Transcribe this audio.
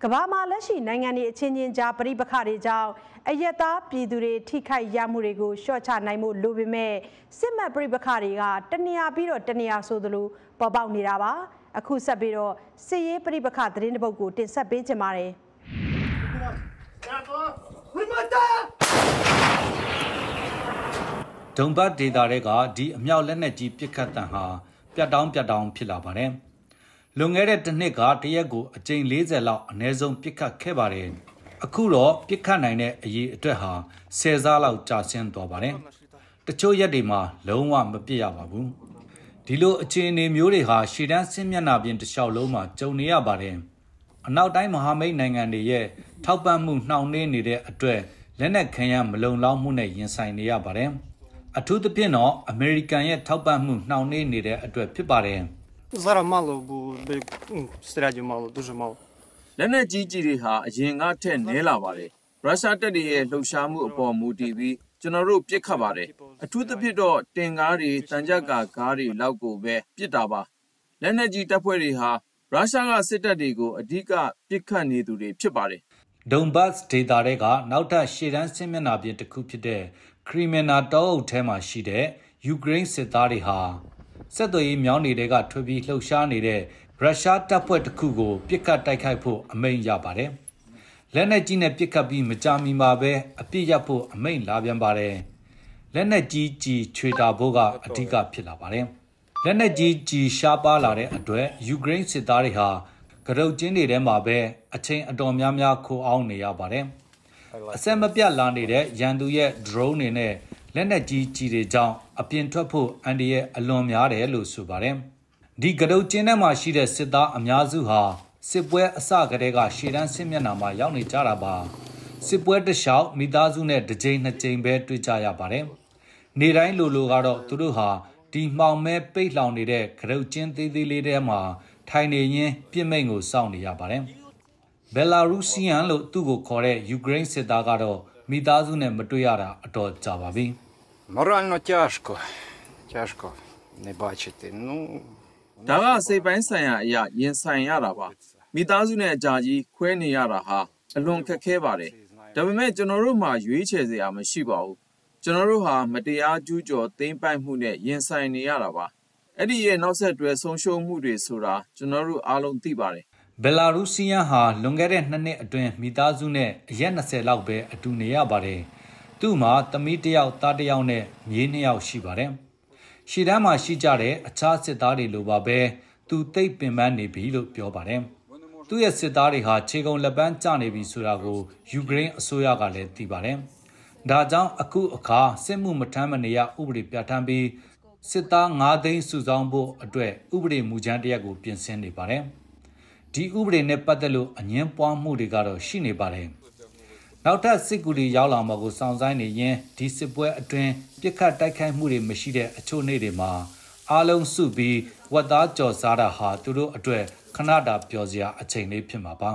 ကဘာမှာလက်ရှိနိုင်ငံတွေအချင်းချင်းကြားပဋိပက္ခတွေကြောင့်အယက်သားပြည်သူတွေထိခိုက်ရမှုတွေကိုရှော့ချနိုင်မှုလိုပေမဲ့စစ်မှတ်ပဋိပက္ခတွေကတနေရာပြီးတော့တနေရာဆိုသလိုပေါ်ပေါက်နေတာပါအခုဆက်ပြီးတော့စစ်ရေးပဋိပက္ခသတင်းတစ်ပုဒ်ကိုတင်ဆက်ပေးချင်ပါတယ်ဒုံဘတ်ဒေတာတွေကဒီအမြောက်လက်နက်ကြီးပစ်ခတ်တံဟာပြတ်တောင်းဖြစ်လာပါတယ်လွန်ခဲ့တဲ့တစ်နှစ်ကတရက်ကိုအကြိမ်40လောက်အနည်းဆုံးပစ်ခတ်ခဲ့ပါတယ်အခုတော့ပစ်ခတ်နိုင်တဲ့အရေးအတွက်ဟာ10စားလောက်ကျဆင်းသွားပါတယ်တချို့ရက်တွေမှာလုံးဝမပစ်ရပါဘူးဒီလိုအခြေအနေမျိုးတွေဟာရှေ့တန်းစစ်မျက်နှာပြင်တစ်လျှောက်လုံးမှာကြုံနေရပါတယ်အနောက်တိုင်းမဟာမိတ်နိုင်ငံတွေရဲ့ထောက်ပံ့မှုနှောင့်နှေးနေတဲ့အတွက်လက်နက်ခဲယမ်းမလုံလောက်မှုနဲ့ရင်ဆိုင်နေရပါတယ်အထူးသဖြင့်တော့အမေရိကန်ရဲ့ထောက်ပံ့မှုနှောင့်နှေးနေတဲ့အတွက်ဖြစ်ပါတယ်Зараз мало буде снарядів мало, дуже мало. လက်နက်ကြီးကြီးတွေဟာအရင်ကထက်နည်းလာပါတယ်ရုရှားတပ်တွေရဲ့လှုပ်ရှားမှုအပေါ်မူတည်ပြီးကျွန်တော်တို့ပြစ်ခတ်ပါတယ်အထူးသဖြင့်တော့တင်ကားတွေတန်ကြပ်ကာကားတွေလောက်ကိုပဲပြစ်တာပါလက်နက်ကြီးတပ်ဖွဲ့တွေဟာရုရှားကစစ်တပ်တွေကိုအဓိကပြစ်ခတ်နေသူတွေဖြစ်ပါတယ်ဒုံဘတ်ဒေတာတွေကနောက်ထပ်ရှေ့တန်းစစ်မျက်နှာပြင်တစ်ခုဖြစ်တဲ့ခရီမင်နာတောအုပ်ထဲမှာရှိတဲ့ယူကရိန်းစစ်သားတွေဟာဆက်သွယ်ရေးမြောင်းတွေကထွက်ပြီးလှုပ်ရှားနေတဲ့ရုရှားတပ်ဖွဲ့တစ်ခုကိုပစ်ခတ်တိုက်ခိုက်ဖို့အမိန့်ရပါတယ်။လက်နက်ကြီးနဲ့ပစ်ခတ်ပြီးမကြာမီမှာပဲအပြစ်ရဖို့အမိန့်လာပြန်ပါတယ်။လက်နက်ကြီးချွေတာဖို့ကအဓိကဖြစ်လာပါတယ်။လက်နက်ကြီးရှားပါလာတဲ့အတွက်ယူကရိန်းစစ်သားတွေဟာကရုတ်ကျင်းတွေထဲမှာပဲအချိန်အတော်များများခိုးအောင်နေရပါတယ်။အဆက်မပြတ်လာနေတဲ့ရန်သူရဲ့ drone တွေနဲ့လက်နက်ကြီးတွေကြောင့်အပြင်ထွက်ဖို့အန်ဒီရဲ့အလွန်များတယ်လို့ဆိုပါတယ်။ဒီကရုတ်ကျင်းထဲမှာရှိတဲ့စစ်သားအများစုဟာစစ်ပွဲအစကတည်းကရှေ့တန်းစစ်မျက်နှာမှာရောက်နေကြတာပါ။စစ်ပွဲတစ်လျှောက်မိသားစုနဲ့တစ်ကြိမ်နှစ်ကြိမ်ပဲတွေ့ကြရပါတယ်။နေတိုင်းလိုကတော့သူတို့ဟာဒီမှောင်မဲပိတ်လောင်နေတဲ့ကရုတ်ကျင်းသေးသေးလေးထဲမှာထိုင်နေရင်းပြစ်မိန်ကိုစောင့်နေရပါတယ်။ဘယ်လာရုစီယန်လို့သူ့ကိုခေါ်တဲ့ယူကရိန်းစစ်သားကတော့မိသားစုနဲ့မတွေ့ရတာအတော်ကြာပါပြီ။ Морально тяжко, не бачити. Ну, ဒါကစိတ်ပိုင်းဆိုင်ရာအရာရင်ဆိုင်ရတာပါမိသားစုနဲ့အကြာကြီးခွဲနေရတာဟာအလွန်ခက်ခဲပါတယ်ဒါပေမဲ့ကျွန်တော်တို့မှာရွေးချယ်စရာမရှိပါဘူးကျွန်တော်တို့ဟာမတရားကျူးကျော်သိမ်းပိုက်မှုနဲ့ရင်ဆိုင်နေရတာပါအဲ့ဒီရဲ့နောက်ဆက်တွဲဆုံးရှုံးမှုတွေဆိုတာကျွန်တော်တို့အားလုံးသိပါတယ်ဘယ်လာရုစီယန်ဟာလွန်ခဲ့တဲ့2နှစ်အတွင်းမိသားစုနဲ့အရက်20လောက်ပဲအတူနေရပါတယ်သူ့မှာသမီးတစ်ယောက်သားတစ်ယောက်နဲ့မြေး2ယောက်ရှိပါတယ်ရှီတန်းမှာရှိကြတဲ့အခြားစစ်သားတွေလိုပါပဲသူသိပ်ပင်ပန်းနေပြီလို့ပြောပါတယ်သူ့ရဲ့စစ်သားတွေဟာခြေကုံလက်ပန်းကျနေပြီဆိုတာကိုယူကရိန်းအစိုးရကလည်းသိပါတယ်ဒါကြောင့်အခုအခါစစ်မှုမထမ်းမနေရဥပဒေပြဋ္ဌာန်းပြီးစစ်သား9သိန်းစုဆောင်းဖို့အတွက်ဥပဒေမူကြမ်းတစ်ရပ်ကိုပြင်ဆင်နေပါတယ်ဒီဥပဒေနဲ့ပတ်သက်လို့အငြင်းပွားမှုတွေကတော့ရှိနေပါတယ်နောက်ထပ်စစ်ကူတွေရောက်လာမှာကိုစောင့်ဆိုင်းနေရင်ဒီစစ်ပွဲအတွင်းပြစ်ခတ်တိုက်ခိုက်မှုတွေမရှိတဲ့အချို့နေ့တွေမှာအားလုံးစုပြီးဝတ်သားကြော်စားတာဟာသူတို့အတွက်ခဏတာပျော်စရာအချိန်လေးဖြစ်မှာပါ